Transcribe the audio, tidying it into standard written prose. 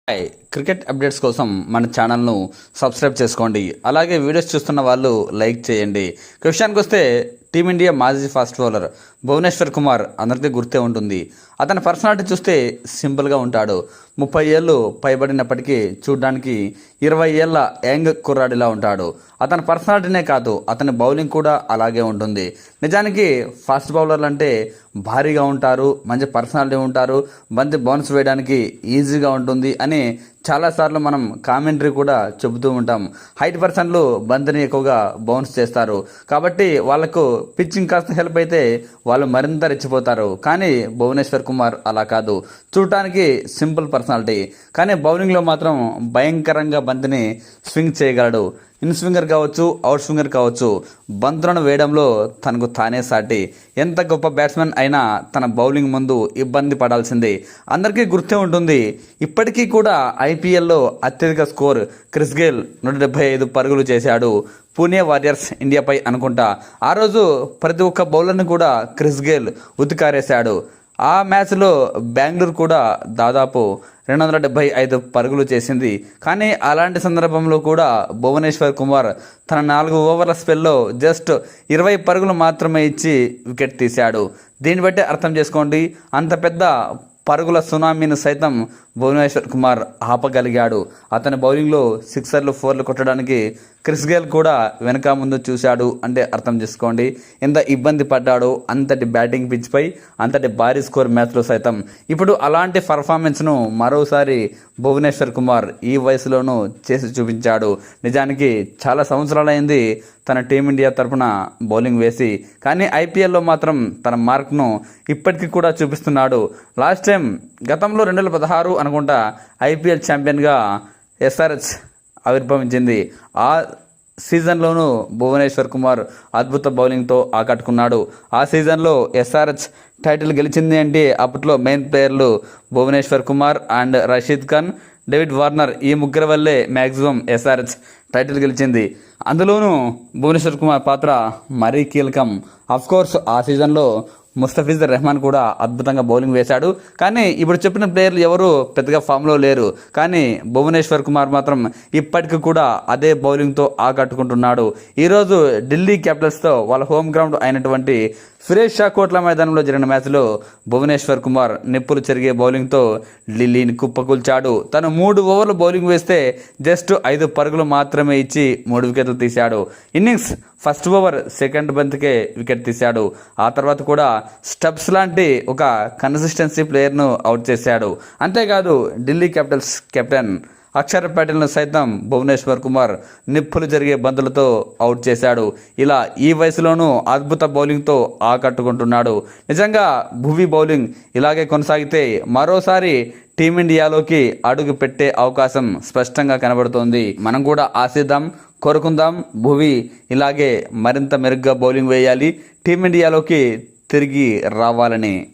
Hi cricket updates కోసం మన ఛానల్ను సబ్స్క్రైబ్ చేసుకోండి. అలాగే వీడియోస్ చూస్తున్న వాళ్ళు లైక్ చేయండి. విషయానికి వస్తే టీమిండియా మాజీ ఫాస్ట్ బౌలర్ భువనేశ్వర్ కుమార్ అందరికీ గుర్తే ఉంటుంది. అతని పర్సనాలిటీ చూస్తే సింపుల్గా ఉంటాడు. 30 ఏళ్ళు పైబడినప్పటికీ చూడడానికి 20 ఏళ్ళ యంగ్ కుర్రాడిలా ఉంటాడు. అతని పర్సనాలిటీనే కాదు, అతని బౌలింగ్ కూడా అలాగే ఉంటుంది. నిజానికి ఫాస్ట్ బౌలర్లు అంటే భారీగా ఉంటారు, మంచి పర్సనాలిటీ ఉంటారు, బంతి బౌన్స్ వేయడానికి ఈజీగా ఉంటుంది అని చాలాసార్లు మనం కామెంటరీ కూడా చెబుతూ ఉంటాం. హైట్ పర్సన్లు బంతిని ఎక్కువగా బౌన్స్ చేస్తారు కాబట్టి వాళ్లకు పిచ్చింగ్ కాస్త హెల్ప్ అయితే వాళ్ళు మరింత రెచ్చిపోతారు. కానీ భువనేశ్వర్ కుమార్ అలా కాదు. చూడటానికి సింపుల్ పర్సనాలిటీ, కానీ బౌలింగ్లో మాత్రం భయంకరంగా బంతిని స్వింగ్ చేయగలడు. ఇన్ స్వింగర్ కావచ్చు, అవుట్ స్వింగర్ కావచ్చు, బంతులను వేయడంలో తనకు తానే సాటి. ఎంత గొప్ప బ్యాట్స్మెన్ అయినా తన బౌలింగ్ ముందు ఇబ్బంది పడాల్సిందే. అందరికీ గుర్తే ఉంటుంది, ఇప్పటికీ కూడా ఐపీఎల్లో అత్యధిక స్కోర్ క్రిస్ గేల్ 175 పరుగులు చేశాడు. పూణే వారియర్స్ ఇండియాపై అనుకుంటా. ఆ రోజు ప్రతి ఒక్క బౌలర్ని కూడా క్రిస్ గేల్ ఉతికారేశాడు. ఆ మ్యాచ్లో బెంగళూరు కూడా దాదాపు 275 పరుగులు చేసింది. కానీ అలాంటి సందర్భంలో కూడా భువనేశ్వర్ కుమార్ తన 4 ఓవర్ల స్పెల్లో జస్ట్ 20 పరుగులు మాత్రమే ఇచ్చి వికెట్ తీశాడు. దీన్ని బట్టి అర్థం చేసుకోండి, అంత పెద్ద పరుగుల సునామీని సైతం భువనేశ్వర్ కుమార్ ఆపగలిగాడు. అతని బౌలింగ్లో సిక్సర్లు, ఫోర్లు కొట్టడానికి క్రిస్ గేల్ కూడా వెనక ముందు చూశాడు అంటే అర్థం చేసుకోండి ఎంత ఇబ్బంది పడ్డాడో. అంతటి బ్యాటింగ్ పిచ్పై అంతటి భారీ స్కోర్ మ్యాచ్లో సైతం. ఇప్పుడు అలాంటి పర్ఫార్మెన్స్ను మరోసారి భువనేశ్వర్ కుమార్ ఈ వయసులోనూ చేసి చూపించాడు. నిజానికి చాలా సంవత్సరాలైంది తన టీమిండియా తరఫున బౌలింగ్ వేసి, కానీ ఐపీఎల్లో మాత్రం తన మార్క్ను ఇప్పటికీ కూడా చూపిస్తున్నాడు. లాస్ట్ టైం గతంలో 2016 అనుకుంటా ఐపీఎల్ ఛాంపియన్గా ఎస్ఆర్హెచ్ ఆవిర్భవించింది. ఆ సీజన్లోనూ భువనేశ్వర్ కుమార్ అద్భుత బౌలింగ్తో ఆకట్టుకున్నాడు. ఆ సీజన్లో ఎస్ఆర్హెచ్ టైటిల్ గెలిచింది అంటే అప్పట్లో మెయిన్ ప్లేయర్లు Bhuvneshwar Kumar and Rashid Khan, David Warner, ఈ ముగ్గురు వల్లే మ్యాక్సిమం ఎస్ఆర్హెచ్ టైటిల్ గెలిచింది. అందులోనూ భువనేశ్వర్ కుమార్ పాత్ర మరీ కీలకం. అఫ్కోర్స్ ఆ సీజన్లో ముస్తఫిజుర్ రెహమాన్ కూడా అద్భుతంగా బౌలింగ్ వేశాడు. కానీ ఇప్పుడు చెప్పిన ప్లేయర్లు ఎవరు పెద్దగా ఫామ్లో లేరు. కానీ భువనేశ్వర్ కుమార్ మాత్రం ఇప్పటికీ కూడా అదే బౌలింగ్తో ఆకట్టుకుంటున్నాడు. ఈరోజు ఢిల్లీ క్యాపిటల్స్తో వాళ్ళ హోమ్ గ్రౌండ్ అయినటువంటి ఫిరోజ్ షా కోట్ల మైదానంలో జరిగిన మ్యాచ్లో భువనేశ్వర్ కుమార్ నిప్పులు చెరిగే బౌలింగ్తో ఢిల్లీని కుప్పకూల్చాడు. తను 3 ఓవర్లు బౌలింగ్ వేస్తే జస్ట్ 5 పరుగులు మాత్రమే ఇచ్చి 3 వికెట్లు తీశాడు. ఇన్నింగ్స్ ఫస్ట్ ఓవర్ సెకండ్ బంతికే వికెట్ తీశాడు. ఆ తర్వాత కూడా స్టబ్స్ లాంటి ఒక కన్సిస్టెన్సీ ప్లేయర్ను అవుట్ చేశాడు. అంతేకాదు ఢిల్లీ క్యాపిటల్స్ కెప్టెన్ అక్షర్ పటేల్ను సైతం భువనేశ్వర్ కుమార్ నిప్పులు జరిగే బంతులతో అవుట్ చేశాడు. ఇలా ఈ వయసులోనూ అద్భుత బౌలింగ్తో ఆకట్టుకుంటున్నాడు. నిజంగా భువి బౌలింగ్ ఇలాగే కొనసాగితే మరోసారి టీమిండియాలోకి అడుగు పెట్టే అవకాశం స్పష్టంగా కనబడుతోంది. మనం కూడా ఆశిద్దాం, కోరుకుందాం భువి ఇలాగే మరింత మెరుగ్గా బౌలింగ్ వేయాలి, టీమిండియాలోకి తిరిగి రావాలని.